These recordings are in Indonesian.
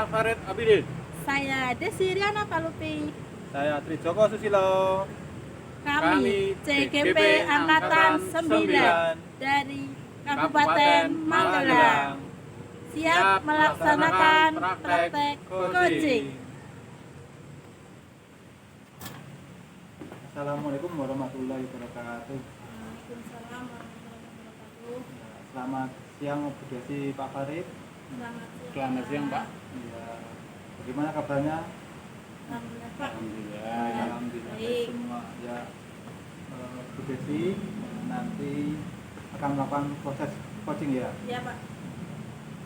Saya Farid Abidin. Saya Desiriana Palupi. Saya Trijoko Susilo. Kami CGP Angkatan 9 dari Kabupaten Magelang. Siap melaksanakan praktek coaching. Assalamualaikum warahmatullahi wabarakatuh. Waalaikumsalam warahmatullahi wabarakatuh. Selamat siang Bu Desi, Pak Farid. Selamat siang, Pak. Ya, bagaimana kabarnya? Alhamdulillah, Pak. Alhamdulillah. Alhamdulillah Baik. semua. Ya, Bu Desi nanti akan melakukan proses coaching ya. Ya, Pak.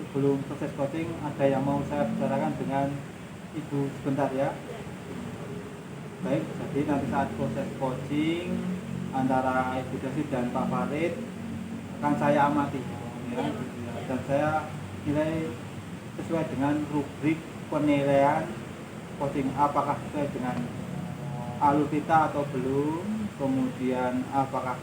Sebelum proses coaching ada yang mau saya bicarakan dengan Ibu sebentar ya. Ya. Baik, jadi nanti saat proses coaching antara Ibu Desi dan Pak Farid akan saya amati ya. Dan saya nilai sesuai dengan rubrik penilaian coaching, apakah sesuai dengan alur kita atau belum, kemudian apakah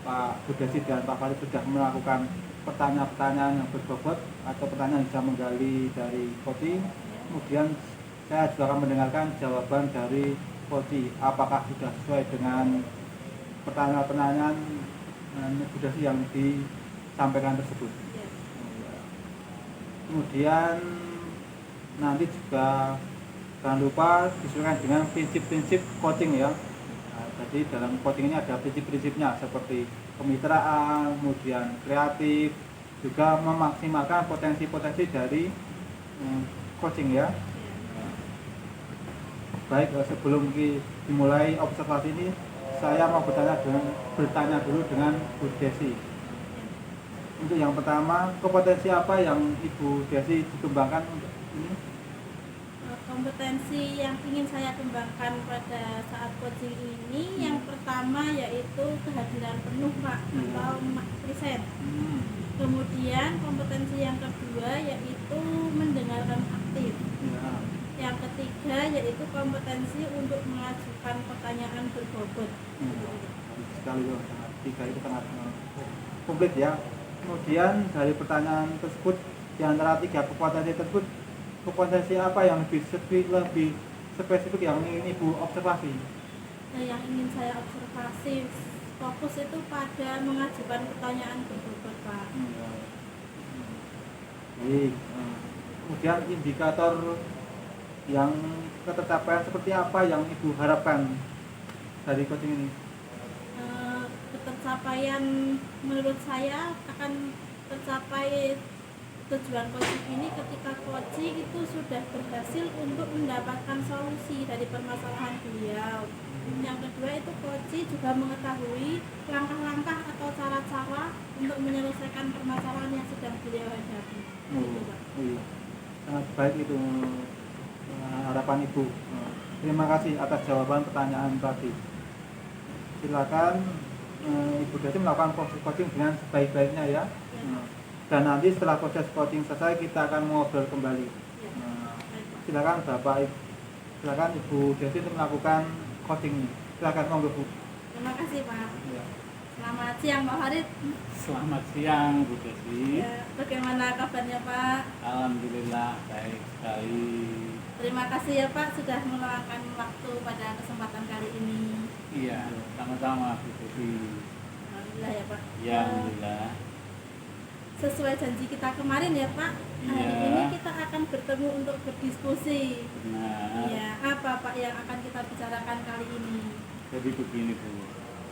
Pak Bu Desi dan Pak Farid sudah melakukan pertanyaan-pertanyaan yang berbobot atau pertanyaan yang bisa menggali dari coaching. Kemudian saya juga akan mendengarkan jawaban dari coaching, apakah sudah sesuai dengan pertanyaan-pertanyaan Bu Desi yang disampaikan tersebut. Ya. Kemudian nanti juga jangan lupa disesuaikan dengan prinsip-prinsip coaching ya. Nah, jadi dalam coaching ini ada prinsip-prinsipnya seperti kemitraan, kemudian kreatif, juga memaksimalkan potensi-potensi dari coaching ya. Baik, sebelum dimulai observasi ini, saya mau bertanya dulu dengan Bu Desi. Untuk yang pertama, kompetensi apa yang Ibu Desi dikembangkan untuk ini? Kompetensi yang ingin saya kembangkan pada saat coaching ini yang pertama yaitu kehadiran penuh, Pak, atau present. Kemudian kompetensi yang kedua yaitu mendengarkan aktif. Ya. Yang ketiga yaitu kompetensi untuk mengajukan pertanyaan berbobot. Bagus sekali loh, tiga itu sangat komplit ya. Kemudian dari pertanyaan tersebut, di antara tiga kompetensi tersebut, kompetensi apa yang lebih spesifik yang ingin Ibu observasi? Nah, yang ingin saya observasi fokus itu pada mengajukan pertanyaan berbobot, Pak. Baik. Kemudian indikator yang ketercapaian seperti apa yang Ibu harapkan dari coaching ini? Ketercapaian menurut saya akan tercapai tujuan coaching ini ketika coaching itu sudah berhasil untuk mendapatkan solusi dari permasalahan beliau. Yang kedua itu coaching juga mengetahui langkah-langkah atau cara-cara untuk menyelesaikan permasalahan yang sedang beliau hadapi. Gitu, Pak. Iya. Sangat baik itu harapan Ibu. Terima kasih atas jawaban pertanyaan tadi. Silakan Ibu Desi melakukan proses coaching dengan sebaik-baiknya ya. Dan nanti setelah proses coaching selesai kita akan ngobrol kembali. Silakan silakan Ibu Desi untuk melakukan coaching ini. Silakan monggo Bu. Terima kasih, Pak. Ya. Selamat siang, Pak Farid. Selamat siang, Bu Desi. Ya, bagaimana kabarnya, Pak? Alhamdulillah baik sekali. Terima kasih ya, Pak, sudah meluangkan waktu pada kesempatan kali ini. Iya, sama-sama Bu Desi. Alhamdulillah ya, Pak. Ya, alhamdulillah. Sesuai janji kita kemarin ya, Pak, hari Iya. ini kita akan bertemu untuk berdiskusi. Benar. Iya, apa Pak yang akan kita bicarakan kali ini? Jadi begini Bu,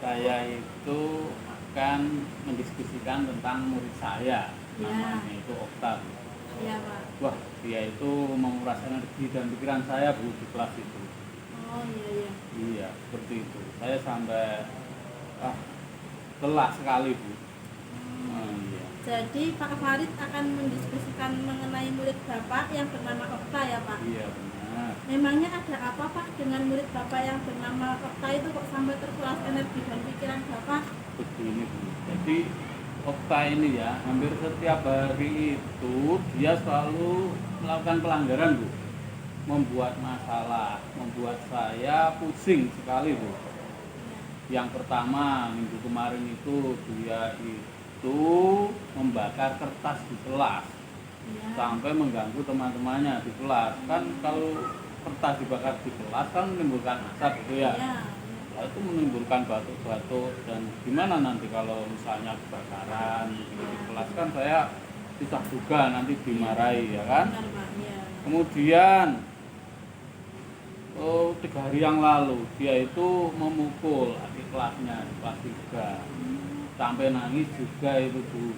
saya itu akan mendiskusikan tentang murid saya, Ya. namanya itu Okta. Bu. Iya, Pak. Wah, dia itu menguras energi dan pikiran saya Bu di kelas itu. Oh iya. Iya, seperti itu. Saya sampai lelah sekali Bu. Iya. Jadi Pak Farid akan mendiskusikan mengenai murid Bapak yang bernama Okta ya, Pak? Iya benar. Memangnya ada apa, Pak, dengan murid Bapak yang bernama Okta itu kok sampai terkuras energi dan pikiran Bapak? Begini Bu. Jadi Okta ini ya, hampir setiap hari itu dia selalu melakukan pelanggaran Bu. Membuat masalah, membuat saya pusing sekali Bu. Yang pertama, minggu kemarin itu dia itu membakar kertas di kelas. Ya. sampai mengganggu teman-temannya di kelas. Kan kalau kertas dibakar di kelas kan menimbulkan asap gitu ya. Ya. Nah, itu menimbulkan batuk-batuk, dan gimana nanti kalau misalnya kebakaran di kelas, kan saya susah juga nanti dimarahi ya kan. Benar Pak. Ya. Kemudian 3 hari yang lalu dia itu memukul adik kelasnya di kelas 3 sampai nangis juga itu Bu.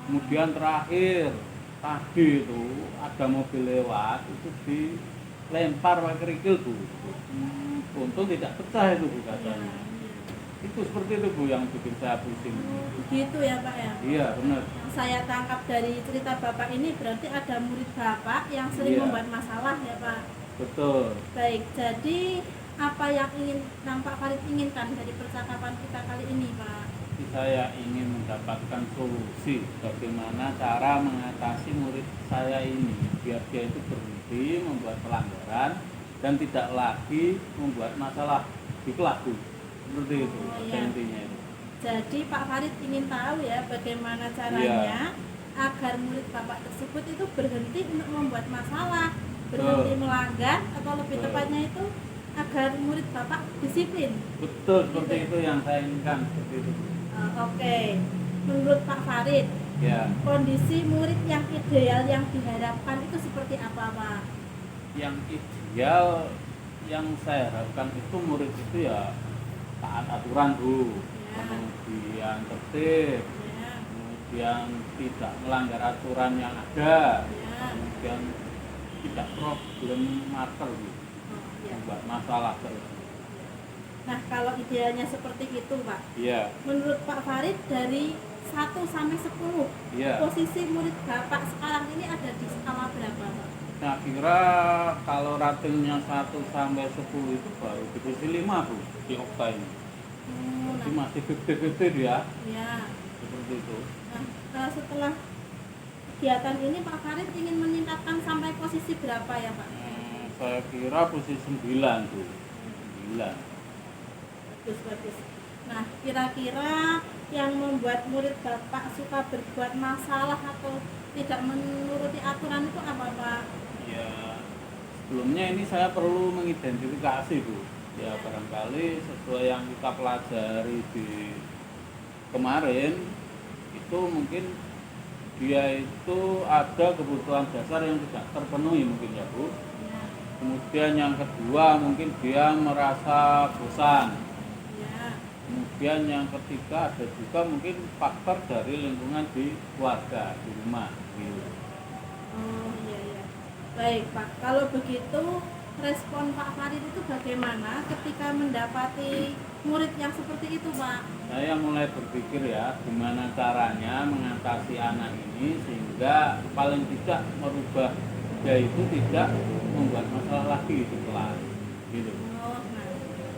Kemudian terakhir tadi itu ada mobil lewat, itu dilempar pakai kerikil Bu. Untung tidak pecah itu Bu Ya. katanya. Itu seperti itu Bu yang bikin saya pusing. Begitu ya Pak ya. Iya benar. Yang saya tangkap dari cerita Bapak ini berarti ada murid Bapak yang sering Iya. membuat masalah ya Pak. Betul. Baik, jadi apa yang Pak Farid inginkan dari percakapan kita kali ini Pak? Saya ingin mendapatkan solusi bagaimana cara mengatasi murid saya ini biar dia itu berhenti membuat pelanggaran dan tidak lagi membuat masalah di kelas Bu. Seperti itu intinya itu. Jadi Pak Farid ingin tahu ya bagaimana caranya agar murid Bapak tersebut itu berhenti untuk membuat masalah, berhenti melanggar, atau lebih tepatnya itu agar murid Bapak disiplin. Betul, seperti itu yang saya inginkan, seperti itu. Oke, menurut Pak Farid, Ya, kondisi murid yang ideal yang diharapkan itu seperti apa Pak? yang ideal yang saya harapkan itu murid itu ya taat aturan Bu, Ya. kemudian tertib, Ya, kemudian tidak melanggar aturan yang ada, ya. kemudian tidak problem mater Bu, Ya. membuat masalah terus. Nah, kalau idealnya seperti itu Pak, Iya, menurut Pak Farid dari 1 sampai 10, iya. posisi murid Bapak sekarang ini ada di skala berapa Pak? Saya kira kalau ratingnya 1 sampai 10 itu baru divisi 5 Bu di Okta ini. Jadi Nah, masih 50-50 dia, ya. seperti itu. Nah, setelah kegiatan ini Pak Farid ingin meningkatkan sampai posisi berapa ya Pak? Saya kira posisi 9 Bu. 9. Bagus. Nah, kira-kira yang membuat murid Bapak suka berbuat masalah atau tidak menuruti aturan itu apa Pak? Ya, sebelumnya ini saya perlu mengidentifikasi Bu. Ya, barangkali sesuai yang kita pelajari di kemarin itu mungkin dia itu ada kebutuhan dasar yang tidak terpenuhi mungkin ya Bu. Ya, Kemudian yang kedua mungkin dia merasa bosan. ya. Kemudian yang ketiga ada juga mungkin faktor dari lingkungan di keluarga, di rumah gitu. Oh iya. Baik Pak, kalau begitu respon Pak Farid itu bagaimana ketika mendapati murid yang seperti itu Pak? Saya mulai berpikir ya gimana caranya mengatasi anak ini sehingga paling tidak merubah dia itu tidak membuat masalah lagi di kelas gitu. Oh, nah,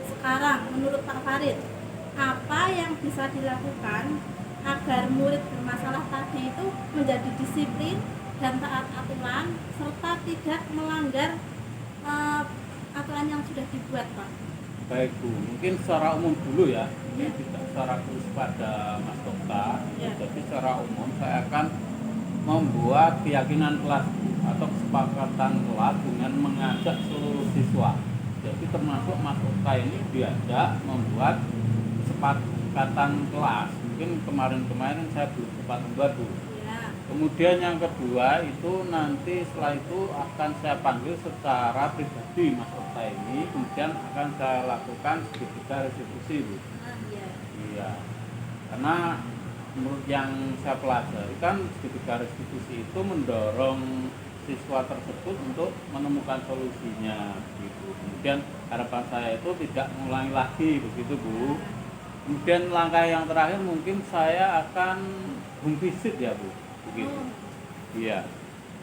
sekarang menurut Pak Farid, apa yang bisa dilakukan agar murid bermasalah tadi itu menjadi disiplin dan taat aturan serta tidak melanggar aturan yang sudah dibuat Pak? Baik Bu, mungkin secara umum dulu ya, ini Ya. tidak secara khusus pada Mas Dokta. Ya. Jadi secara umum saya akan membuat keyakinan kelas atau kesepakatan kelas dengan mengajak seluruh siswa. Jadi termasuk Mas Dokta ini diajak membuat kesepakatan kelas. Mungkin kemarin-kemarin saya belum sempat membuat Bu. Ya. Kemudian yang kedua itu nanti setelah itu akan saya panggil secara pribadi Mas Okta ini, kemudian akan saya lakukan segitiga restitusi Bu. Iya. Iya, karena menurut yang saya pelajari kan segitiga restitusi itu mendorong siswa tersebut untuk menemukan solusinya gitu. Kemudian harapan saya itu tidak mengulangi lagi begitu Bu. Kemudian langkah yang terakhir mungkin saya akan home visit ya Bu. Begitu. Oh. Iya.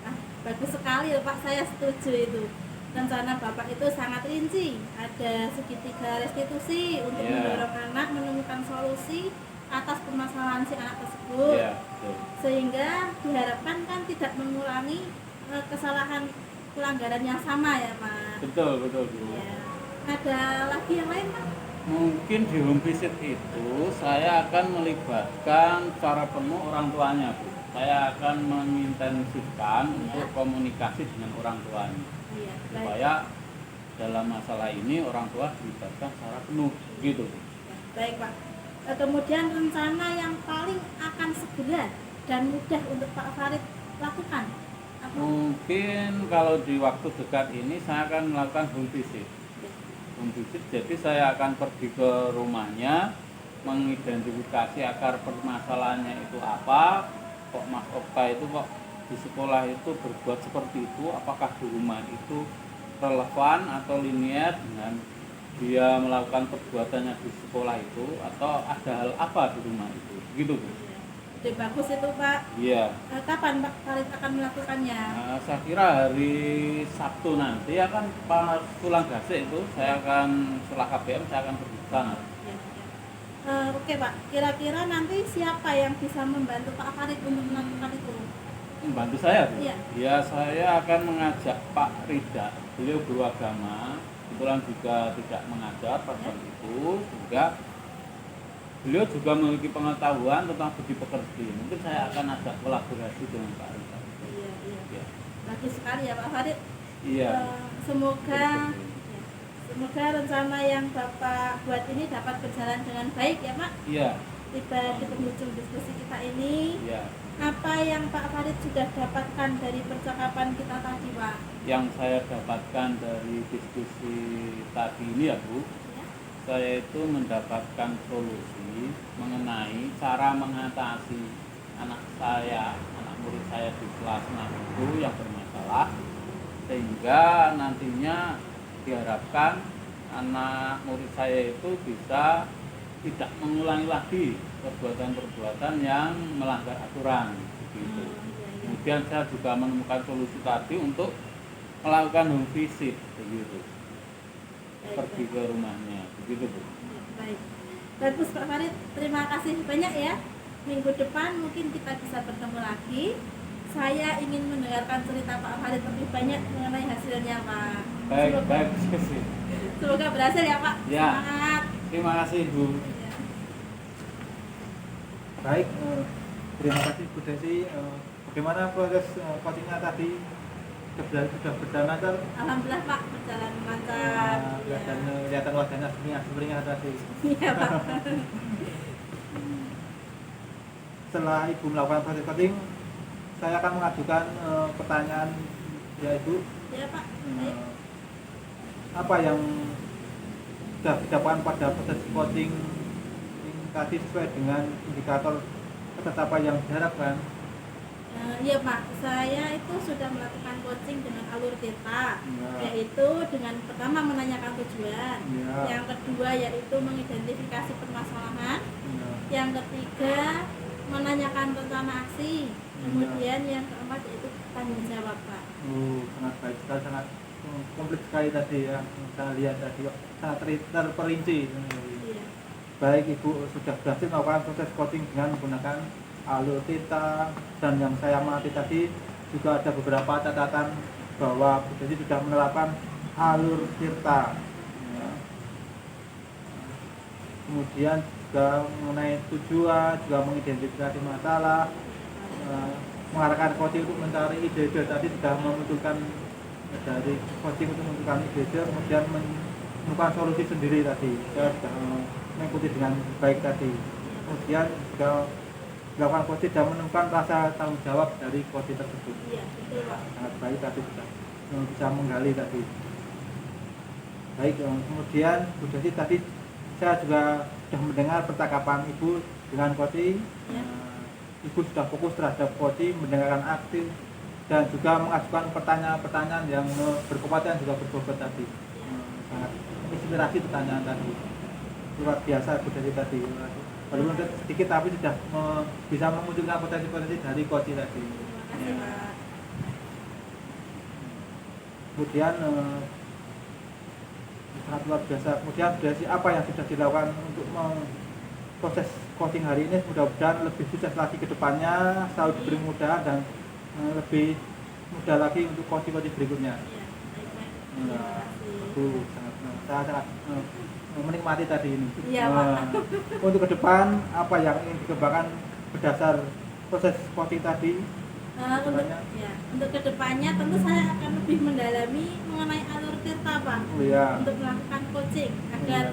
Nah, bagus sekali Pak, saya setuju itu. Rencana Bapak itu sangat rinci. Ada segitiga restitusi untuk Iya. mendorong anak menemukan solusi atas permasalahan si anak tersebut. Iya, betul. Sehingga diharapkan kan tidak mengulangi kesalahan pelanggaran yang sama ya Pak. Betul, betul Bu. Ya. Ada lagi yang lain Pak? Mungkin di home visit itu saya akan melibatkan secara penuh orang tuanya Bu. saya akan mengintensifkan untuk komunikasi dengan orang tuanya Iya, baik. supaya dalam masalah ini orang tua dilibatkan secara penuh gitu. Baik Pak. Kemudian rencana yang paling akan segera dan mudah untuk Pak Farid lakukan apa? Mungkin kalau di waktu dekat ini saya akan melakukan home visit. Ya. Home visit, jadi saya akan pergi ke rumahnya, mengidentifikasi akar permasalahannya itu apa, kok Mas Okta itu kok di sekolah itu berbuat seperti itu, apakah di rumah itu relevan atau linier dengan dia melakukan perbuatannya di sekolah itu, atau ada hal apa di rumah itu, gitu Bu. Ide bagus itu Pak. Iya. Kapan Pak Farid akan melakukannya? Saya kira hari Sabtu nanti akan pas pulang gasik itu saya akan setelah KBM saya akan pergi ke sana. Ya, ya. Oke Pak, kira-kira nanti siapa yang bisa membantu Pak Farid untuk melakukan itu? Membantu saya Bu? Iya. Ya, saya akan mengajak Pak Rida, beliau guru agama, kebetulan juga tidak mengajar pada waktu itu, sehingga beliau juga memiliki pengetahuan tentang budi pekerti. Mungkin saya akan ajak kolaborasi dengan Pak Rida. Iya, iya. Ya. Bagus sekali ya Pak Farid. Iya. Semoga semoga rencana yang Bapak buat ini dapat berjalan dengan baik ya Pak. Iya. Tiba di penghujung diskusi kita ini. Iya. Apa yang Pak Farid sudah dapatkan dari percakapan kita tadi Pak? Yang saya dapatkan dari diskusi tadi ini ya Bu, Ya. saya itu mendapatkan solusi mengenai cara mengatasi anak saya, anak murid saya di kelas 6 itu yang bermasalah, sehingga nantinya diharapkan anak murid saya itu bisa tidak mengulangi lagi perbuatan-perbuatan yang melanggar aturan begitu. Kemudian saya juga menemukan solusi tadi untuk melakukan home visit begitu, pergi ke rumahnya begitu Bu. Baik, bagus Pak Farid, terima kasih banyak ya. Minggu depan mungkin kita bisa bertemu lagi. Saya ingin mendengarkan cerita Pak Farid lebih banyak mengenai hasilnya Pak. Baik, baik. Semoga berhasil ya Pak. Ya. Semangat. Terima kasih Bu. Ya. Baik, terima kasih Bu Desi. Bagaimana proses coachingnya tadi? Sudah berjalan lancar? Alhamdulillah Pak, berjalan lancar. Kelihatan wajahnya sumringah tadi. Iya Pak. Setelah Ibu melakukan proses coaching, saya akan mengajukan pertanyaan ya Ibu. Ya Pak. Baik. Apa yang sudah didapatkan pada proses coaching tadi sesuai dengan indikator ketetapan yang diharapkan? Iya Pak, saya itu sudah melakukan coaching dengan alur theta, Ya. yaitu dengan pertama menanyakan tujuan, Ya. yang kedua yaitu mengidentifikasi permasalahan, Ya. yang ketiga menanyakan rencana aksi, kemudian yang keempat yaitu tanggung jawab Pak. Sangat baik sekali, sangat komplit sekali tadi ya. Saya lihat tadi sangat terperinci. Iya. Baik Ibu sudah berhasil melakukan proses coaching dengan menggunakan alur theta, dan yang saya amati tadi juga ada beberapa catatan bahwa Bu Desi sudah menerapkan alur theta. Ya. Kemudian juga mengenai tujuan, juga mengidentifikasi masalah, mengarahkan coaching untuk mencari ide-ide tadi sudah memunculkan dari coaching untuk memunculkan ide-ide, kemudian menemukan solusi sendiri tadi. Saya sudah mengikuti dengan baik tadi. Kemudian juga dilakukan coaching dan menemukan rasa tanggung jawab dari coaching tersebut. Iya, betul Pak. Sangat baik tadi sudah bisa menggali tadi. Baik, kemudian Bu Desi tadi saya juga sudah mendengar percakapan Ibu dengan coaching. Ya. Ibu sudah fokus terhadap coaching, mendengarkan aktif, dan juga mengajukan pertanyaan-pertanyaan yang berkompeten juga berbobot tadi. Sangat inspirasi pertanyaan tadi. Luar biasa Bu Desi tadi. Walaupun sedikit tapi sudah bisa memunculkan potensi-potensi dari coaching tadi. Terima kasih Pak. Kemudian sangat luar biasa. Kemudian dari apa yang sudah dilakukan untuk proses coaching hari ini, mudah-mudahan lebih sukses lagi ke depannya, selalu diberi mudah dan lebih mudah lagi untuk coaching-coaching berikutnya. Iya, baik-baik. Terima kasih. Itu saya sangat menikmati tadi ini. Iya, Pak. Untuk ke depan apa yang ingin dikembangkan berdasar proses coaching tadi? Untuk kedepannya tentu saya akan lebih mendalami mengenai alur tirta Pak, Oh iya. untuk melakukan coaching agar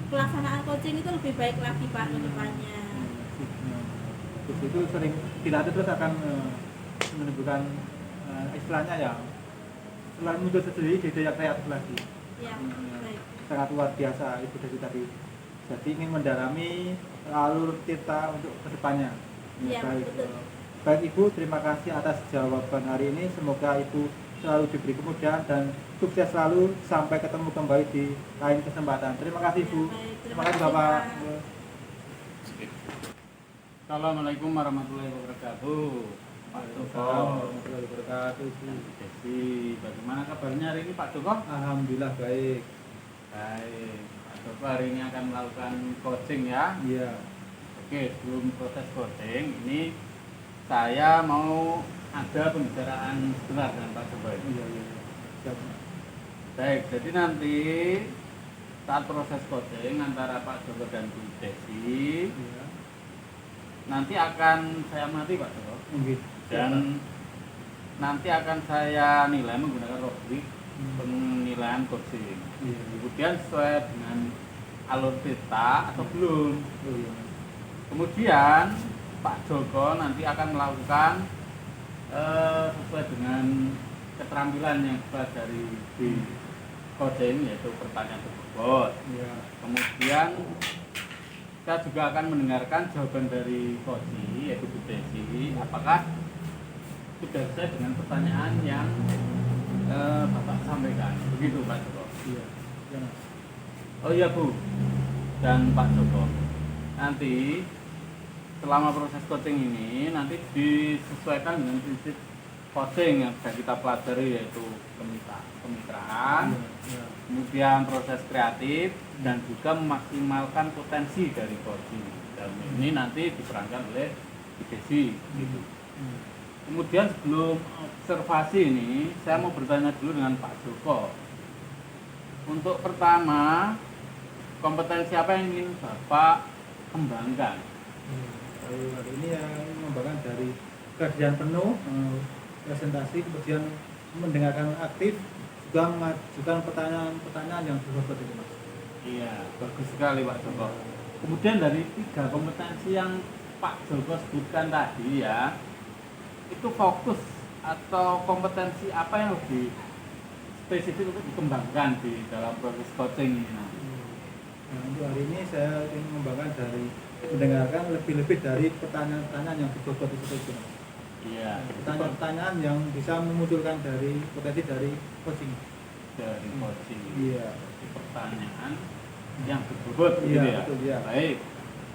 pelaksanaan coaching itu lebih baik lagi Pak kedepannya. Terus itu sering dilatih terus akan menimbulkan istilahnya ya selain muncul sendiri ide yang kreatif lagi. Ya, baik. Sangat luar biasa Ibu Desi tadi. Jadi ingin mendalami alur tirta untuk kedepannya. Iya, Baik. betul. Baik Ibu, terima kasih atas jawaban hari ini. Semoga Ibu selalu diberi kemudahan dan sukses selalu. Sampai ketemu kembali di lain kesempatan. Terima kasih Ibu. Ya, baik. Terima kasih Bapak. Pak. Assalamualaikum warahmatullahi wabarakatuh. Pak Joko. Warahmatullahi wabarakatuh. Jadi bagaimana kabarnya hari ini Pak Joko? Alhamdulillah baik. Baik, Pak Joko hari ini akan melakukan coaching ya. Iya. Oke, sebelum proses coaching ini saya mau ada pembicaraan sebentar dengan Pak Joko. Iya. Siap. Baik, jadi nanti saat proses coaching antara Pak Joko dan Bu Desi Iya. nanti akan saya amati Pak Joko. Mungkin. Dan nanti akan saya nilai menggunakan rubrik penilaian coaching. Iya. Kemudian sesuai dengan alur tirta atau belum. Oh, iya. Kemudian Pak Joko nanti akan melakukan sesuai dengan keterampilan yang dari di coaching, yaitu pertanyaan tersebut. Iya. Kemudian saya juga akan mendengarkan jawaban dari coaching, yaitu Bu Desi, apakah sudah sesuai dengan pertanyaan yang Bapak sampaikan. Begitu Pak Joko. Iya. Iya. Oh iya Bu dan Pak Joko, nanti selama proses coaching ini nanti disesuaikan dengan prinsip coaching yang sudah kita pelajari, yaitu kemitraan, Iya. kemudian proses kreatif, dan juga memaksimalkan potensi dari coaching. Dan ini nanti diperankan oleh Bu Desi gitu. Kemudian sebelum observasi ini saya mau bertanya dulu dengan Pak Joko. Untuk pertama, kompetensi apa yang ingin Bapak kembangkan? Hari ini yang mengembangkan dari kerjaan penuh, presentasi, kemudian mendengarkan aktif, juga mengajukan pertanyaan-pertanyaan yang berbobot itu Mas. Iya, bagus sekali Pak Joko. Kemudian dari 3 kompetensi yang Pak Joko sebutkan tadi ya, itu fokus atau kompetensi apa yang lebih spesifik untuk dikembangkan di dalam proses coaching ini nanti? Nah, untuk hari ini saya ingin mengembangkan dari mendengarkan lebih-lebih dari pertanyaan-pertanyaan yang berbobot itu Mas. Iya, Pertanyaan-pertanyaan yang bisa memunculkan dari potensi dari coaching. dari coaching. Iya. Jadi pertanyaan yang berbobot Iya, gitu ya. betul, iya. Baik.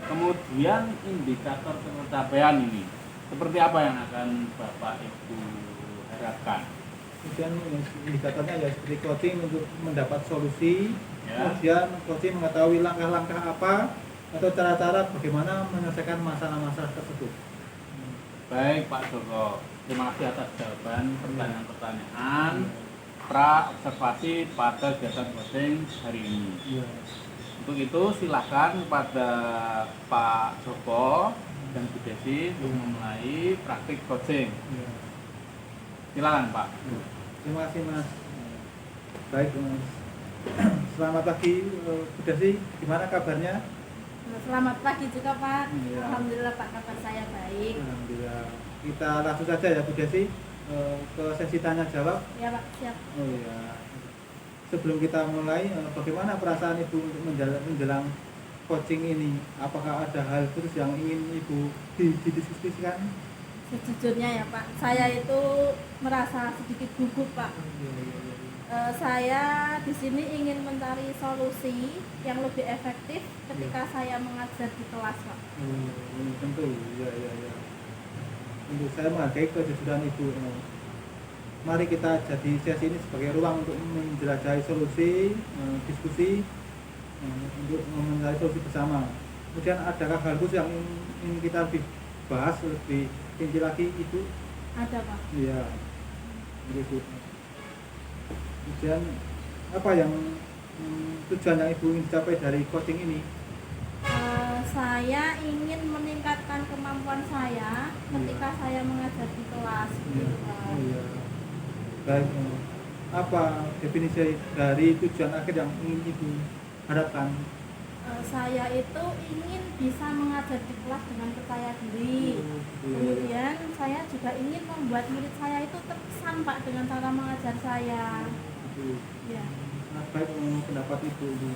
Kemudian indikator pencapaian ini seperti apa yang akan Bapak Ibu harapkan? Kemudian indikatornya ya seperti coaching untuk mendapat solusi, Ya. kemudian coaching mengetahui langkah-langkah apa atau cara-cara bagaimana menyelesaikan masalah-masalah tersebut. Baik Pak Joko, terima kasih atas jawaban pertanyaan-pertanyaan pra observasi pada kegiatan coaching hari ini. Iya. Untuk itu silakan kepada Pak Joko dan Bu Desi untuk memulai praktik coaching. Iya. Silakan Pak. Terima kasih Mas. Baik Mas. Selamat pagi Bu Desi, gimana kabarnya? Selamat pagi juga Pak. Iya. Alhamdulillah Pak, kabar saya baik. Alhamdulillah. Kita langsung saja ya Bu Desi ke sesi tanya jawab. Ya Pak, siap. Oh iya. Sebelum kita mulai, bagaimana perasaan Ibu untuk menjelang coaching ini? Apakah ada hal khusus yang ingin Ibu didiskusikan? Sejujurnya ya Pak, saya itu merasa sedikit gugup Pak. Iya, iya, iya. Saya di sini ingin mencari solusi yang lebih efektif ketika saya mengajar di kelas Pak. Tentu, iya, iya, iya. Tentu saya menghargai kejujuran Ibu. Mari kita jadi sesi ini sebagai ruang untuk menjelajahi solusi, diskusi, untuk mencari solusi bersama. Kemudian adakah hal khusus yang ingin kita lebih bahas lebih rinci lagi Ibu? Ada Pak. Iya, Ibu. Kemudian apa yang tujuan yang Ibu ingin capai dari coaching ini? Saya ingin meningkatkan kemampuan saya ketika saya mengajar di kelas. Iya. Oh iya. Baik. Apa definisi dari tujuan akhir yang ingin Ibu harapkan? Saya itu ingin bisa mengajar di kelas dengan percaya diri. Kemudian saya juga ingin membuat murid saya itu terkesan Pak dengan cara mengajar saya. Ya. Baik pendapat Ibu.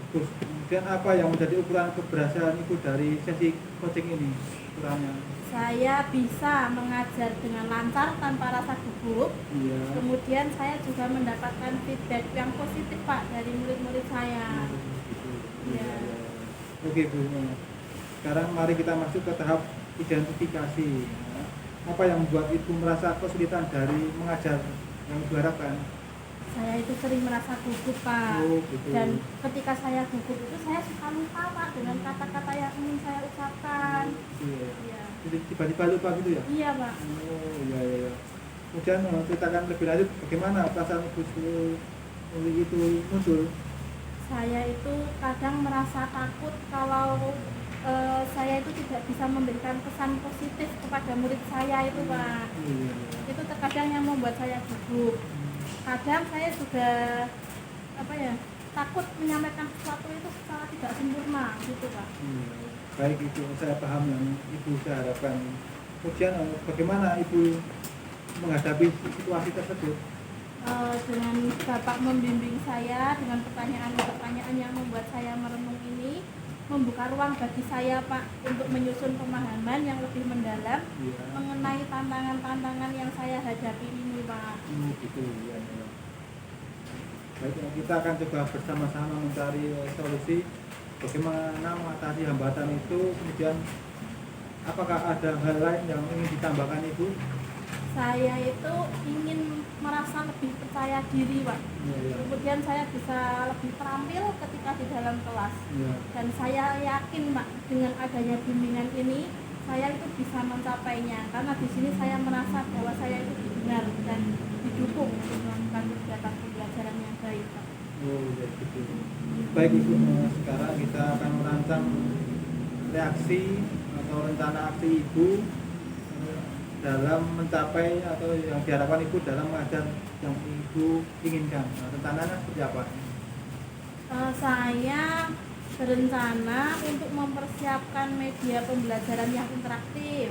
Kemudian apa yang menjadi ukuran keberhasilan Ibu dari sesi coaching ini? Ukurannya? Saya bisa mengajar dengan lancar tanpa rasa gugup. Iya. Kemudian saya juga mendapatkan feedback yang positif Pak dari murid-murid saya. Iya. Oke Bu. Sekarang mari kita masuk ke tahap identifikasi. Apa yang membuat Ibu merasa kesulitan dari mengajar yang Ibu harapkan? Saya itu sering merasa gugup Pak. Gitu. Dan ketika saya gugup itu saya suka lupa Pak dengan kata-kata yang ingin saya ucapkan. Iya. Jadi tiba-tiba lupa gitu ya? Iya Pak. Oh iya. Kemudian ceritakan lebih lanjut bagaimana perasaan Ibu itu muncul? Saya itu kadang merasa takut kalau saya itu tidak bisa memberikan pesan positif kepada murid saya itu Pak. Iya. Itu terkadang yang membuat saya gugup. Kadang saya juga takut menyampaikan sesuatu itu secara tidak sempurna gitu Pak. Baik, itu saya paham yang Ibu saya harapkan. Kemudian bagaimana Ibu menghadapi situasi tersebut? Dengan Bapak membimbing saya dengan pertanyaan-pertanyaan yang membuat saya merenung ini, membuka ruang bagi saya Pak untuk menyusun pemahaman yang lebih mendalam mengenai tantangan-tantangan yang saya hadapi ini Pak. Gitu ya. Baik, kita akan coba bersama-sama mencari solusi bagaimana mengatasi hambatan itu. Kemudian apakah ada hal lain yang ingin ditambahkan Ibu? Saya itu ingin merasa lebih percaya diri Pak. Kemudian saya bisa lebih terampil ketika di dalam kelas. Dan saya yakin Pak dengan adanya bimbingan ini saya itu bisa mencapainya karena di sini saya merasa bahwa saya itu didengar dan didukung untuk melakukan kegiatan pembelajaran yang baik Pak. Gitu. Baik Ibu, sekarang kita akan merancang reaksi atau rencana aksi Ibu dalam mencapai atau yang diharapkan Ibu dalam mengajar yang Ibu inginkan. Rencananya seperti apa? Saya berencana untuk mempersiapkan media pembelajaran yang interaktif.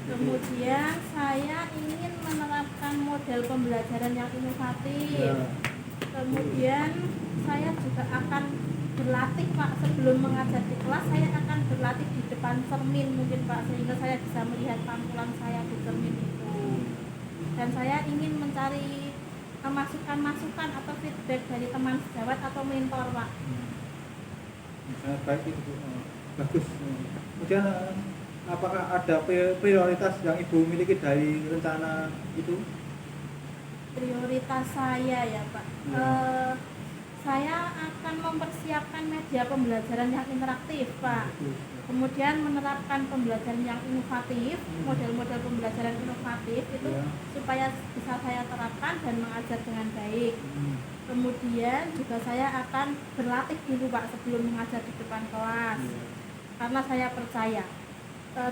Kemudian saya ingin menerapkan model pembelajaran yang inovatif. Kemudian saya juga akan berlatih Pak sebelum mengajar di kelas. Saya akan berlatih di depan cermin mungkin Pak, sehingga saya bisa melihat tampilan saya di cermin itu. Dan saya ingin mencari masukan-masukan atau feedback dari teman sejawat atau mentor Pak. Baik itu bagus. Kemudian apakah ada prioritas yang Ibu miliki dari rencana itu? Prioritas saya ya Pak. Saya akan mempersiapkan media pembelajaran yang interaktif Pak. Kemudian menerapkan pembelajaran yang inovatif, model-model pembelajaran inovatif itu supaya bisa saya terapkan dan mengajar dengan baik. Kemudian juga saya akan berlatih dulu Pak sebelum mengajar di depan kelas. Karena saya percaya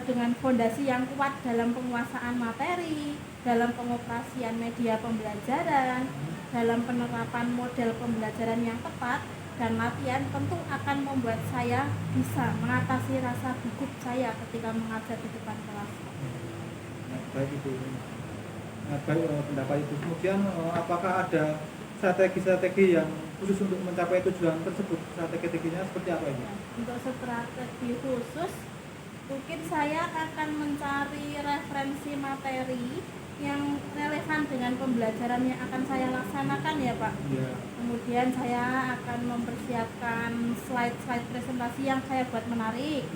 dengan fondasi yang kuat dalam penguasaan materi, dalam pengoperasian media pembelajaran, dalam penerapan model pembelajaran yang tepat dan latihan tentu akan membuat saya bisa mengatasi rasa gugup saya ketika mengajar di depan kelas. Baik itu. Baik pendapat itu. Kemudian apakah ada strategi-strategi yang khusus untuk mencapai tujuan tersebut? Strategi-strateginya seperti apa ini? Untuk strategi khusus, mungkin saya akan mencari referensi materi yang relevan dengan pembelajaran yang akan saya laksanakan ya Pak. Kemudian saya akan mempersiapkan slide-slide presentasi yang saya buat menarik.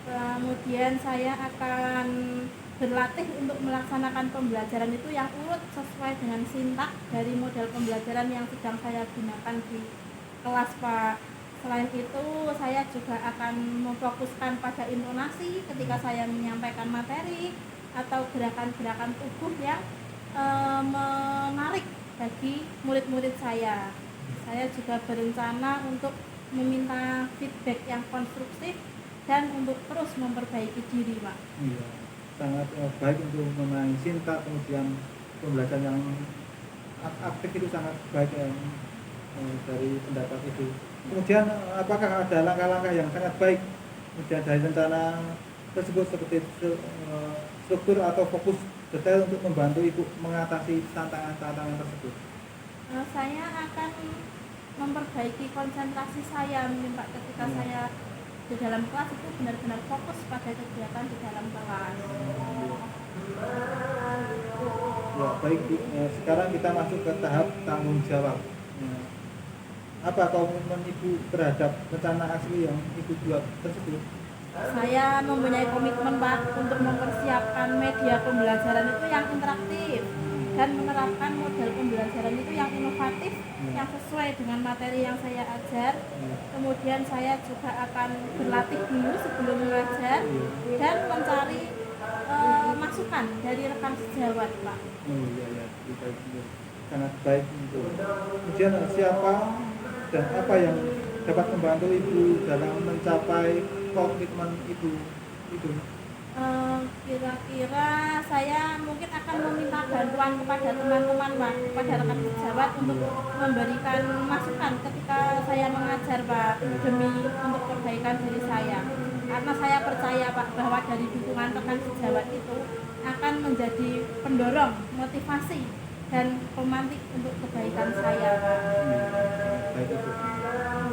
Kemudian saya akan berlatih untuk melaksanakan pembelajaran itu yang urut sesuai dengan sintak dari model pembelajaran yang sedang saya gunakan di kelas Pak. Selain itu saya juga akan memfokuskan pada intonasi ketika saya menyampaikan materi atau gerakan-gerakan tubuh yang menarik bagi murid-murid saya. Saya juga berencana untuk meminta feedback feedback yang konstruktif dan untuk terus memperbaiki diri, Pak. Iya, sangat baik untuk memenangi cinta, kemudian pembelajaran yang aktif itu sangat baik dari pendapat itu. Kemudian apakah ada langkah-langkah yang sangat baik kemudian dari rencana tersebut seperti struktur atau fokus detail untuk membantu ibu mengatasi tantangan-tantangan tersebut? Saya akan memperbaiki konsentrasi saya mungkin Pak, ketika saya di dalam kelas itu benar-benar fokus pada kegiatan di dalam kelas. Ya, baik Bu. Sekarang kita masuk ke tahap tanggung jawab. Apa komitmen Ibu terhadap rencana aksi yang Ibu buat tersebut? Saya mempunyai komitmen Pak untuk mempersiapkan media pembelajaran itu yang interaktif dan menerapkan model pembelajaran itu yang inovatif, yang sesuai dengan materi yang saya ajar. Kemudian saya juga akan berlatih dulu sebelum mengajar dan mencari masukan dari rekan sejawat, Pak. Oh iya, baik, sangat baik itu. Kemudian siapa dan apa yang dapat membantu Ibu dalam mencapai komitmen Ibu itu? Kira-kira saya mungkin akan meminta bantuan kepada teman-teman Pak, kepada rekan sejawat untuk memberikan masukan ketika saya mengajar Pak, demi untuk perbaikan diri saya. Karena saya percaya Pak bahwa dari dukungan rekan sejawat itu akan menjadi pendorong, motivasi dan pemantik untuk kebaikan saya Pak. Baik itu.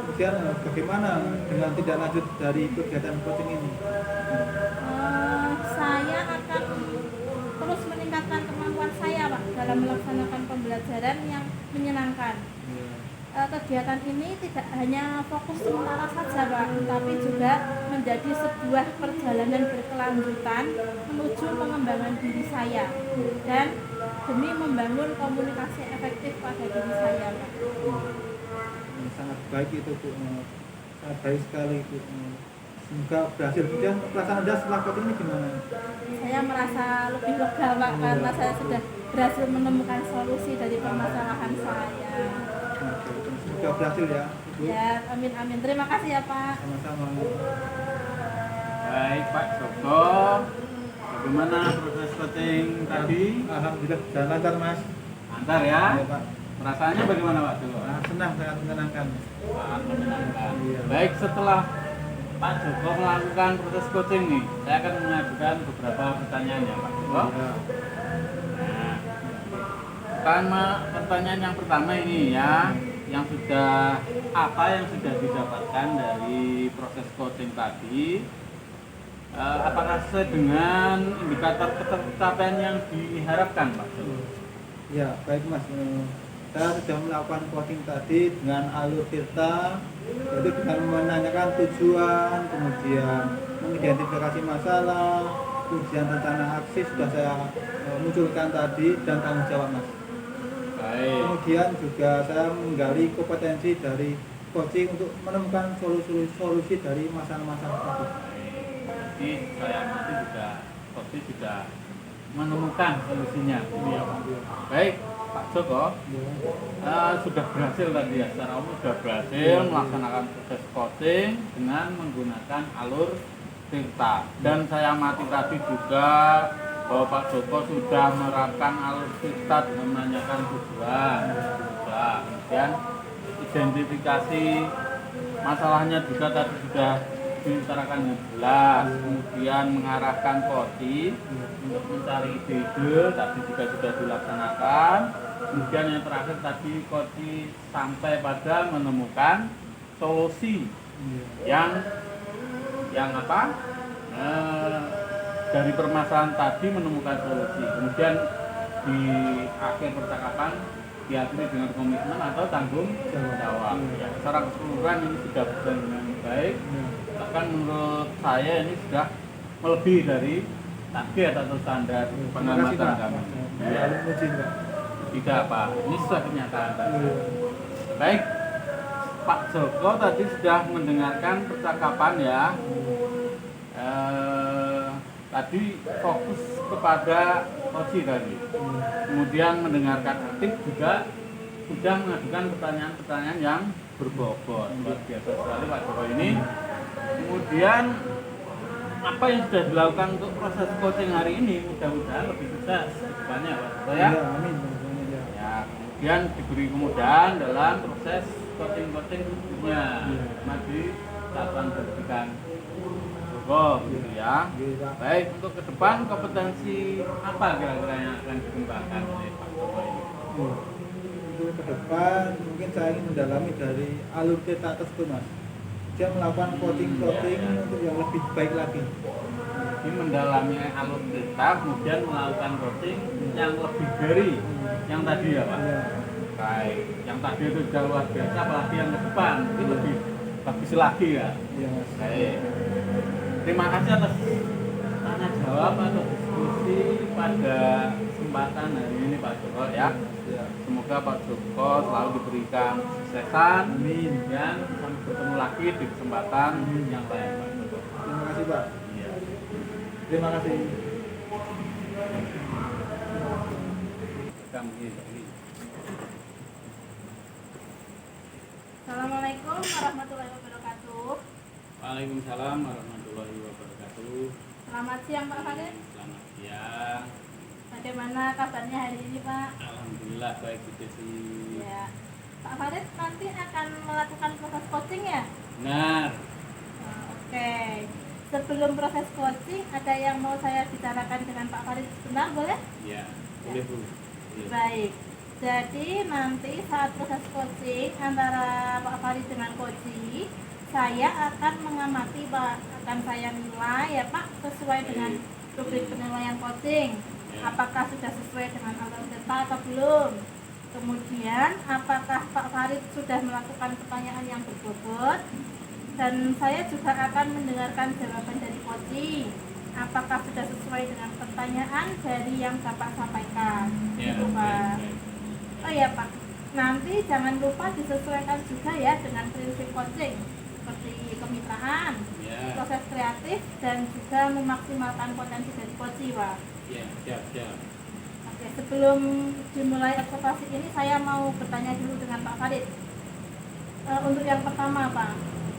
Kemudian bagaimana dengan tindak lanjut dari kegiatan coaching ini? Saya akan terus meningkatkan kemampuan saya Pak dalam melaksanakan pembelajaran yang menyenangkan. Kegiatan ini tidak hanya fokus sementara saja Pak, tapi juga menjadi sebuah perjalanan berkelanjutan menuju pengembangan diri saya dan demi membangun komunikasi efektif pada diri saya Pak. Sangat baik itu Bu, sangat baik sekali Bu. Semoga berhasil. Kemudian perasaan Anda setelah coaching ini gimana? Saya merasa lebih lega Pak karena saya sudah berhasil menemukan solusi dari permasalahan saya. Semoga berhasil ya Ibu. Ya, amin amin. Terima kasih ya Pak. Sama-sama. Baik Pak Joko, bagaimana proses coaching tadi? Alhamdulillah jalan lancar Mas. Lancar ya? Iya Pak. Perasaannya bagaimana Pak Joko? Senang, sangat menyenangkan. Sangat menyenangkan. Iya. Baik, setelah Pak Joko melakukan proses coaching nih, saya akan mengajukan beberapa pertanyaan ya Pak Joko. Ya. Pertanyaan yang pertama ini ya, yang sudah didapatkan dari proses coaching tadi, apakah sesuai dengan indikator pencapaian yang diharapkan Pak Joko? Ya, baik Mas. Saya sudah melakukan coaching tadi dengan alur Tirta, yaitu dengan menanyakan tujuan, kemudian mengidentifikasi masalah, kemudian rencana aksi sudah saya munculkan tadi, dan tanggung jawab Mas. Baik. Kemudian juga saya menggali kompetensi dari coaching untuk menemukan solusi dari masalah-masalah tadi. Jadi saya nanti juga coaching sudah menemukan solusinya, ini ya Pak. Baik. Pak Joko sudah berhasil tadi ya, secara umum sudah berhasil melaksanakan proses coaching dengan menggunakan alur Tirta. Dan saya amati tadi juga bahwa Pak Joko sudah menerapkan alur Tirta dengan menanyakan tujuan. Kemudian identifikasi masalahnya juga tadi sudah diutarakan dengan jelas. Kemudian mengarahkan coaching untuk mencari ide tadi juga sudah dilaksanakan. Kemudian yang terakhir tadi coaching sampai pada menemukan solusi yang apa? Dari permasalahan tadi menemukan solusi. Kemudian di akhir percakapan diakhiri dengan komitmen atau tanggung jawab. Ya, secara keseluruhan ini sudah berjalan dengan baik. Bahkan menurut saya ini sudah melebihi dari target atau standar pengamatan kami. Ya. Tidak Pak, ini sudah kenyataan tadi. Baik, Pak Joko tadi sudah mendengarkan percakapan ya. Tadi fokus kepada coaching tadi. Kemudian mendengarkan aktif juga sudah mengajukan pertanyaan-pertanyaan yang berbobot. Luar biasa sekali Pak Joko ini. kemudian apa yang sudah dilakukan untuk proses coaching hari ini mudah-mudahan lebih sukses ke depannya Pak Suto ya. Iya, amin. Ya. Ya, kemudian diberi kemudahan dalam proses coaching berikutnya. Mari satuan pendidikan gitu ya. Iya. Baik, untuk ke depan kompetensi apa kira-kira yang akan dikembangkan oleh Pak Suto ini? Untuk ke depan mungkin saya ingin mendalami dari alur kita tersebut Mas. Dia melakukan coaching untuk yang lebih baik lagi. Jadi mendalami alur kita, kemudian melakukan coaching yang lebih dari yang tadi ya Pak? Iya. Baik, yang tadi itu sudah luar biasa, apalagi yang ke depan itu lebih bagus lagi ya. Iya Mas. Baik, terima kasih atas tanya jawab atau diskusi pada kesempatan hari ini Pak Joko ya. Ya. Semoga Pak Joko selalu diberikan kesuksesan. Amin. Dan sampai ketemu lagi di kesempatan yang lain Pak Joko. Terima kasih Pak. Iya. Terima kasih. Assalamualaikum warahmatullahi wabarakatuh. Waalaikumsalam warahmatullahi wabarakatuh. Selamat siang Pak Farid. Selamat siang. Bagaimana kabarnya hari ini Pak? Alhamdulillah baik Bu Desi. Ya, Pak Farid nanti akan melakukan proses coaching ya? Benar. Oke. Sebelum proses coaching, ada yang mau saya bicarakan dengan Pak Farid sebentar, boleh? Iya, boleh Bu. Iya. Baik. Jadi nanti saat proses coaching antara Pak Farid dengan coaching, saya akan mengamati Pak, akan saya nilai ya Pak sesuai dengan rubrik penilaian coaching. Apakah sudah sesuai dengan alur data atau belum? Kemudian apakah Pak Farid sudah melakukan pertanyaan yang berbobot? Dan saya juga akan mendengarkan jawaban dari coaching. Apakah sudah sesuai dengan pertanyaan dari yang Bapak sampaikan? Ya, Itu Pak. baik. Oh ya Pak, nanti jangan lupa disesuaikan juga ya dengan prinsip coaching seperti kemitraan, Ya. proses kreatif, dan juga memaksimalkan potensi dari coaching Pak. Ya, siap. Oke, sebelum dimulai observasi ini saya mau bertanya dulu dengan Pak Farid. Untuk yang pertama Pak,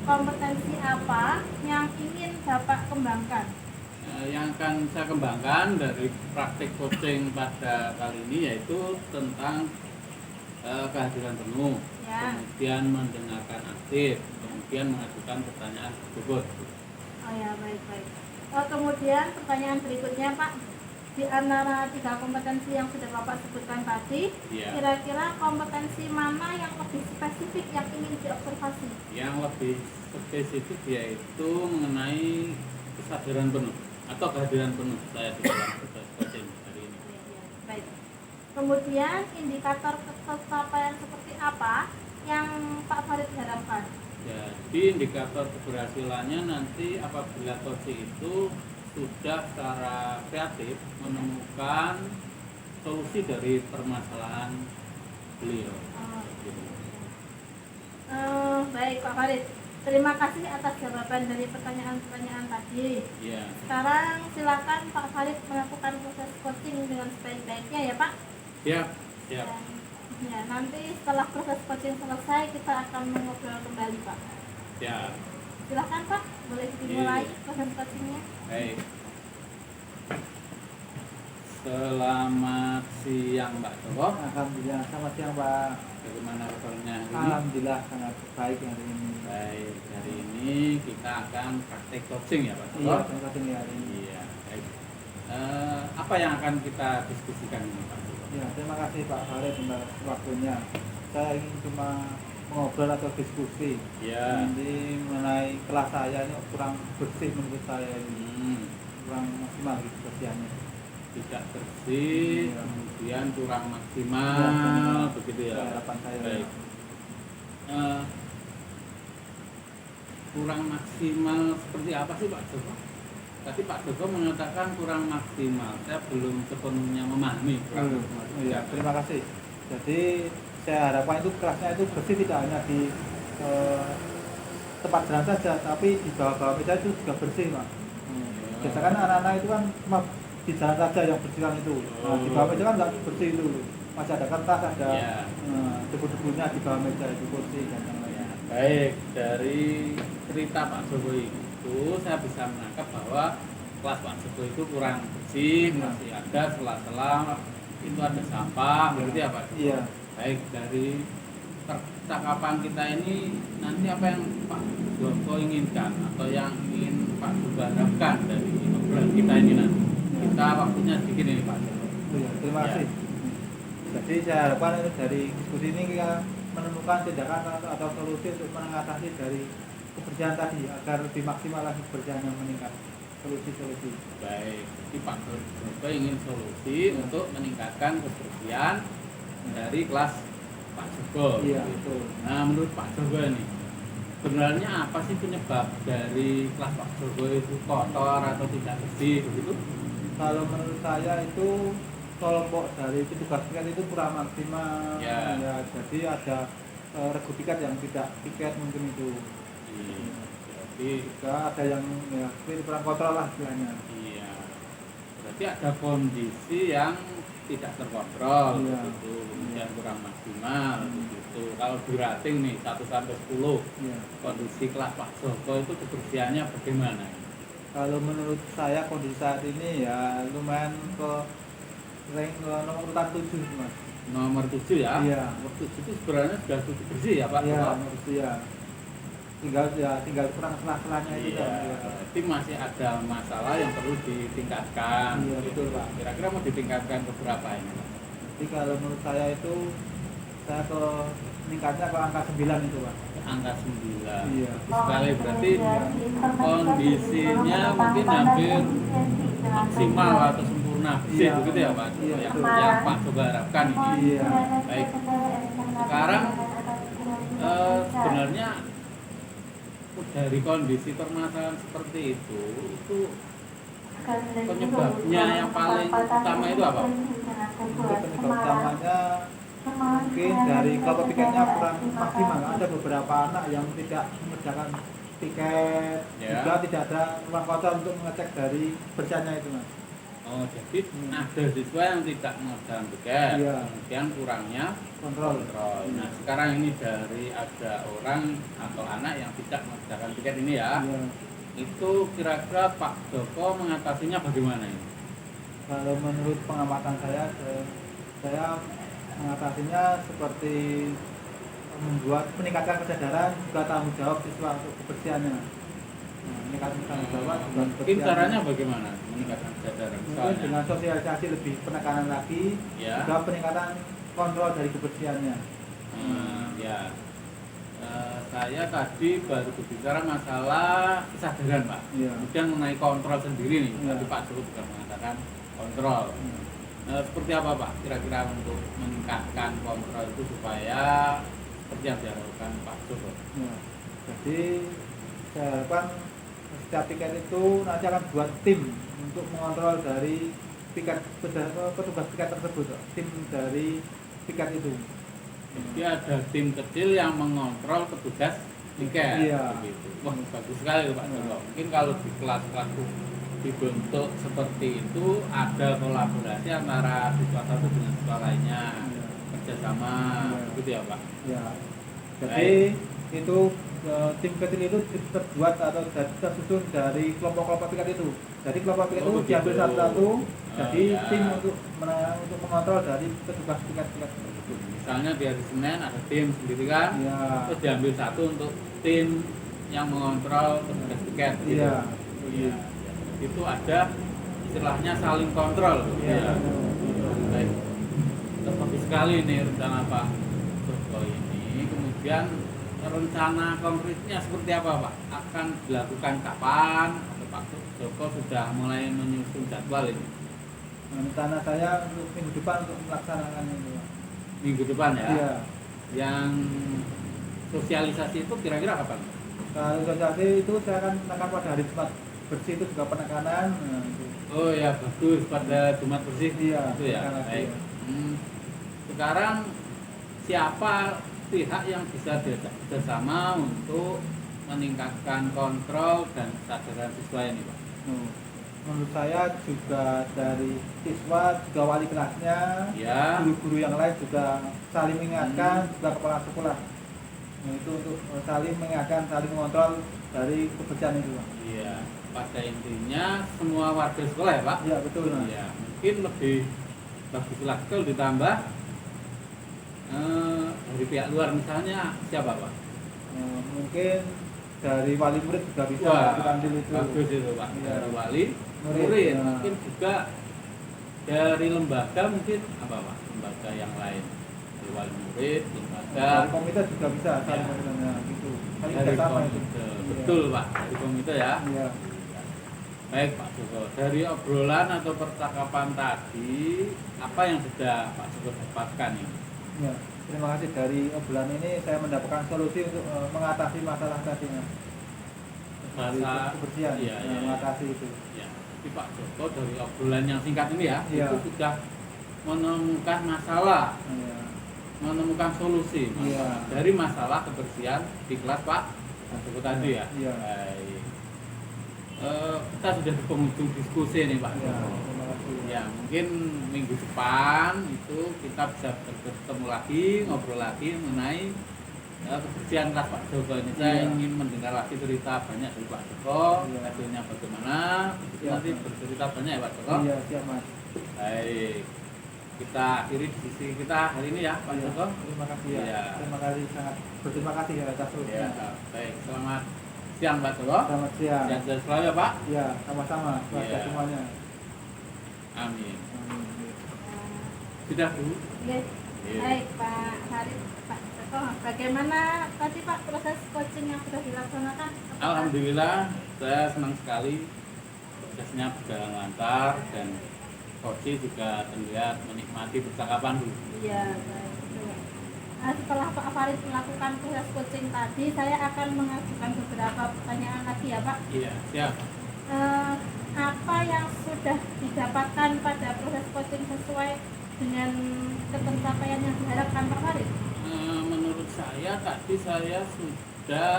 kompetensi apa yang ingin Bapak kembangkan? Yang akan saya kembangkan dari praktik coaching pada kali ini yaitu tentang kehadiran penuh, Ya. kemudian mendengarkan aktif, kemudian mengajukan pertanyaan berbobot. Oh ya, baik. Kemudian pertanyaan berikutnya Pak, di antara 3 kompetensi yang sudah Bapak sebutkan tadi, Ya. kira-kira kompetensi mana yang lebih spesifik yang ingin diobservasi? Yang lebih spesifik yaitu mengenai kesadaran penuh atau kehadiran penuh saya di dalam proses coaching hari ini. Ya, baik. Kemudian indikator pencapaian seperti apa yang Pak Farid harapkan? Jadi indikator keberhasilannya nanti apabila coaching itu sudah secara kreatif menemukan solusi dari permasalahan beliau. Baik Pak Farid, terima kasih atas jawaban dari pertanyaan-pertanyaan tadi. Ya, Sekarang silakan Pak Farid melakukan proses coaching dengan sebaik-baiknya ya Pak. siap. Dan, ya, nanti setelah proses coaching selesai kita akan mengobrol kembali Pak. Siap. Silakan Pak, boleh dimulai proses coachingnya. Baik. Selamat siang Mbak Joko. Alhamdulillah. Selamat siang Pak. Bagaimana kabarnya hari ini? Alhamdulillah sangat baik hari ini. Baik, hari ini kita akan praktek coaching ya Pak Joko. Iya, terima kasih hari ini. Iya, baik. Apa yang akan kita diskusikan ini Pak Joko? Ya, terima kasih Pak Farid untuk waktunya. Saya ingin cuma ngobrol atau diskusi. Ya. Ini mengenai kelas saya ini kurang bersih menurut saya ini. Kurang maksimal kebersihannya. Tidak bersih, Iya. kemudian kurang maksimal, Iya, begitu ya. harapan saya. Baik. Kurang maksimal seperti apa sih Pak Joko? Tadi Pak Joko mengatakan kurang maksimal. Saya belum sepenuhnya memahami. Kurang maksimal. Iya, terima kasih. Jadi saya harapkan itu kelasnya itu bersih, tidak hanya di tempat jalan saja, tapi di bawah-bawah meja itu juga bersih Pak. Biasanya kan anak-anak itu kan cuma di jalan saja yang bersihkan itu. Nah, di bawah meja kan nggak bersih itu. Masih ada kertas, ada Iya. debu-debunya di bawah meja itu kursi dan yang lain. Baik, dari cerita Pak Joko itu saya bisa menangkap bahwa kelas Pak Joko itu kurang bersih, masih ada sela-sela itu ada sampah, berarti apa? Iya. Baik, dari percakapan kita ini nanti apa yang Pak Joko inginkan atau yang ingin Pak Joko harapkan dari obrolan kita ini nanti? Kita waktunya sedikit ini Pak Joko. Iya, terima Ya. kasih. Jadi saya harapkan itu dari diskusi ini kita menemukan tindakan atau solusi untuk mengatasi dari kebersihan tadi agar lebih maksimal lagi kebersihan yang meningkat. Solusi-solusi. Baik, jadi Pak Joko ingin solusi untuk meningkatkan kebersihan dari kelas Pak Joko. Iya, gitu. betul. Nah, menurut Pak Joko ini, sebenarnya apa sih penyebab dari kelas Pak Joko itu kotor atau tidak bersih begitu? Kalau menurut saya itu kelompok dari petugas piket itu kurang maksimal. Ya. Ya, jadi ada regu piket yang tidak piket mungkin itu. Jadi, Juga ada yang ya seperti kurang kontrol lah istilahnya. iya, berarti ada kondisi yang tidak terkontrol, Iya. begitu, kemudian kurang maksimal, begitu. Kalau di rating nih 1 sampai 10, Iya. kondisi kelas Pak Joko itu kebersihannya bagaimana? Kalau menurut saya kondisi saat ini ya lumayan ke rank nomor urutan 7 Mas. Nomor 7 ya? Iya. Nomor 7 itu sebenarnya sudah cukup bersih ya Pak? Iya, Joko? nomor 7 ya. Tinggal kurang selah-selahnya itu Iya, kan. Iya. berarti masih ada masalah yang perlu ditingkatkan. Iya, gitu. betul, Pak. Kira-kira mau ditingkatkan ke berapa ini Pak? Jadi kalau menurut saya itu saya ke meningkatnya ke angka 9 itu Pak. Angka 9. Iya. Sekali berarti kondisinya mungkin hampir maksimal atau sempurna bersih Iya. begitu ya Pak? Iya, yang, betul. yang Pak coba harapkan ini. Iya. Baik. Sekarang sebenarnya dari kondisi permasalahan seperti itu penyebabnya yang paling utama itu apa? Untuk penyebab utamanya mungkin dari kelompok piketnya kurang maksimal. Ada beberapa anak yang tidak mengerjakan piket, Ya. juga tidak ada ruang kotor untuk mengecek dari bersihannya itu Mas. Oh, jadi ada siswa yang tidak mengerjakan piket, Iya. kemudian kurangnya Kontrol. kontrol. Nah, sekarang ini dari ada orang atau anak yang tidak mengerjakan piket ini ya, Iya. itu kira-kira Pak Joko mengatasinya bagaimana ini? Kalau menurut pengamatan saya mengatasinya seperti meningkatkan kesadaran juga tanggung jawab siswa untuk kebersihannya. Meningkatkan tanggung jawab juga Mungkin kebersihannya. caranya bagaimana meningkatkan kesadaran? Mungkin Misalnya, dengan sosialisasi lebih penekanan lagi, ya, juga peningkatan kontrol dari kebersihannya. ya. Saya tadi baru berbicara masalah kesadaran Pak. Iya. Kemudian mengenai kontrol sendiri nih, Iya. tadi Pak Joko juga mengatakan kontrol. Seperti apa Pak kira-kira untuk meningkatkan kontrol itu supaya seperti yang diharapkan Pak Joko? Ya. Jadi saya harapkan setiap piket itu nanti akan buat tim untuk mengontrol dari petugas piket tersebut, tim dari piket itu. Jadi ada tim kecil yang mengontrol petugas tiket. Iya. Begitu. Wah, bagus sekali Pak Joko. Mungkin kalau di kelas-kelas dibentuk seperti itu ada kolaborasi antara siswa satu dengan siswa lainnya, Iya. kerjasama, Iya. gitu ya Pak. Ya. Jadi itu tim kecil itu terbuat atau tersusun dari kelompok-kelompok piket itu. Jadi kelompok piket itu begitu. diambil satu-satu, jadi ya. tim untuk mengontrol dari petugas piket-piket tersebut. Misalnya di hari Senin ada tim sendiri kan, Ya. terus diambil satu untuk tim yang mengontrol petugas tiket. Gitu. Iya. Iya. Itu ada istilahnya saling kontrol. Gitu Iya. ya. Baik. Terus bagus sekali nih rencana Pak Joko ini. Kemudian rencana konkretnya seperti apa Pak? Akan dilakukan kapan? Atau Pak Joko sudah mulai menyusun jadwal ini? Rencana saya untuk minggu depan untuk melaksanakan itu. Minggu depan ya? Iya. Yang sosialisasi itu kira-kira kapan? Kalau sosialisasi itu saya akan menekan pada hari Jumat bersih itu juga penekanan. Nah, itu. Oh ya bagus pada Jumat bersih. Iya, Itu ya. penekanan Baik. itu. Sekarang siapa pihak yang bisa diajak bersama untuk meningkatkan kontrol dan kesadaran siswa ini Pak? Menurut saya juga dari siswa, juga wali kelasnya, Ya. guru-guru yang lain juga saling mengingatkan, juga kepala sekolah. Nah, itu untuk saling mengingatkan, saling mengontrol dari kebersihan itu Pak. Iya, pada intinya semua warga sekolah ya Pak. Iya betul Mas. Iya, mungkin lebih bagus lagi kalau ditambah dari pihak luar, misalnya siapa Pak? Mungkin dari wali murid juga bisa Wah, diambil itu. bagus itu Pak. Iya. Dari wali Murid, murid, ya. mungkin juga dari lembaga, mungkin apa Pak? Lembaga yang lain, dari wali murid, lembaga, Dari komite juga bisa saling Ya. mengenalnya gitu. Saling dari bersama itu. komite. Iya. Betul Pak, dari komite ya. Iya. Baik Pak Joko, dari obrolan atau percakapan tadi, apa yang sudah Pak Joko dapatkan ini? Ya, terima kasih dari obrolan ini saya mendapatkan solusi untuk mengatasi masalah tadi Mas. Dari Masa- kebersihan, iya, iya, iya. mengatasi itu. Ya, tapi Pak Joko dari obrolan yang singkat ini ya, Iya. itu sudah menemukan masalah, Iya. menemukan solusi Iya. dari masalah kebersihan di kelas Pak Joko tadi ya. Iya. Baik. Kita sudah di penghujung diskusi nih Pak. Iya, terima kasih. Ya, mungkin minggu depan itu kita bisa bertemu lagi, ngobrol lagi mengenai kebersihan kelas Pak Joko ini. Saya Iya. ingin mendengar lagi cerita banyak dari Pak Joko, Iya. hasilnya bagaimana. Itu Iya. nanti bercerita banyak ya Pak Joko. Iya, siap Mas. Baik, kita akhiri di sisi kita hari ini ya Pak Iya, Joko. terima kasih ya. Iya. Terima kasih, sangat berterima kasih ya atas Ya, solusinya. baik, selamat siang Pak Joko. Selamat siang. Sehat selalu ya Pak. Iya, sama-sama keluarga Iya. semuanya. Amin. Amin. Sudah Bu. Oke. Iya. Baik Pak Farid, Pak Joko, bagaimana tadi Pak proses coaching yang sudah dilaksanakan? Apakah- Alhamdulillah, saya senang sekali prosesnya berjalan lancar dan coach juga terlihat menikmati percakapan dulu. Iya, baik. Betul. Setelah Pak Farid melakukan proses coaching tadi, saya akan mengajukan beberapa pertanyaan lagi ya Pak. Iya, siap. Apa yang sudah didapatkan pada proses coaching sesuai dengan kepencapaian yang diharapkan Pak Farid? Menurut saya tadi saya sudah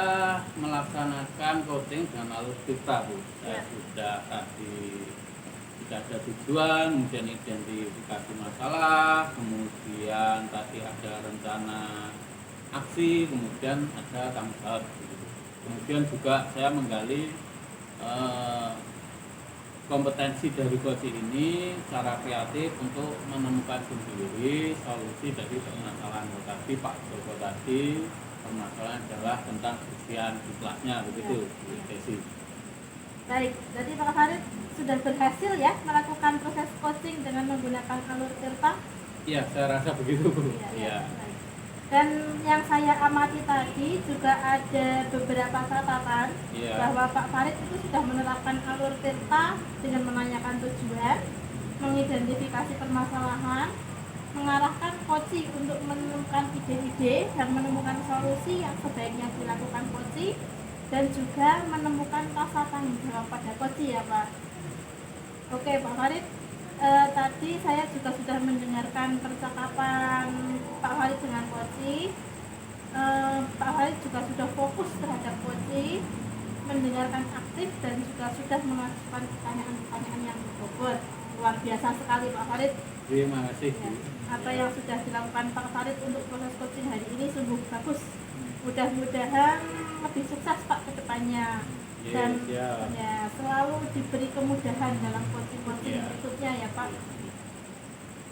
melaksanakan coaching dengan alur kita Bu. Saya Ya. sudah tadi tidak ada tujuan, kemudian identifikasi masalah, kemudian tadi ada rencana aksi, kemudian ada tanggung jawab. Gitu. Kemudian juga saya menggali kompetensi dari coach ini secara kreatif untuk menemukan sendiri solusi dari permasalahan tadi Pak Joko tadi. Permasalahan adalah tentang kebersihan di kelasnya begitu Bu Desi. Baik, jadi Pak Farid sudah berhasil ya melakukan proses coaching dengan menggunakan alur tirta. Iya, saya rasa begitu Bu. Ya, Iya. baik. Dan yang saya amati tadi juga ada beberapa catatan Iya. bahwa Pak Farid itu sudah menerapkan alur tirta dengan menanyakan tujuan, mengidentifikasi permasalahan, mengarahkan coach untuk menemukan ide-ide dan menemukan solusi yang sebaiknya dilakukan coach, dan juga menemukan rasa tanggung jawab pada coach ya Pak. Oke Pak Farid, tadi saya juga sudah mendengarkan percakapan Pak Farid dengan coach. Pak Farid juga sudah fokus terhadap coach, mendengarkan aktif dan juga sudah mengajukan pertanyaan-pertanyaan yang berbobot. Luar biasa sekali Pak Farid. Terima kasih Bu. Ya, apa yang sudah dilakukan Pak Farid untuk proses coaching hari ini sungguh bagus. Mudah-mudahan lebih sukses Pak ke depannya. Iya, Dan siap. ya selalu diberi kemudahan dalam coaching-coaching Iya. berikutnya ya Pak.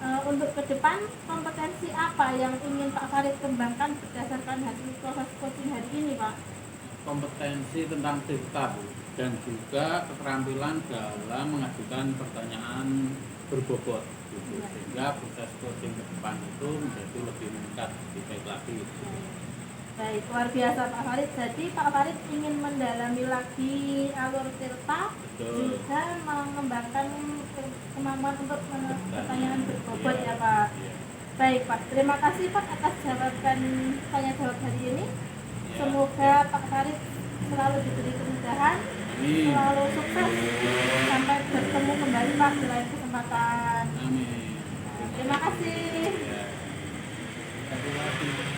Untuk ke depan, kompetensi apa yang ingin Pak Farid kembangkan berdasarkan hasil proses coaching hari ini Pak? Kompetensi tentang cerita Bu, dan juga keterampilan dalam mengajukan pertanyaan berbobot gitu. Ya. Sehingga proses coaching ke depan itu menjadi lebih meningkat, lebih baik lagi gitu. Baik, luar biasa Pak Farid. Jadi Pak Farid ingin mendalami lagi alur tirta, Betul. juga mengembangkan kemampuan untuk pertanyaan berbobot ya Pak. Iya. Baik Pak, terima kasih Pak atas jawaban tanya jawab hari ini. Ya. Semoga Pak Farid selalu diberi kemudahan, Amin. selalu sukses, sampai bertemu kembali Pak di lain kesempatan. Amin. Terima kasih. Ya. Terima kasih.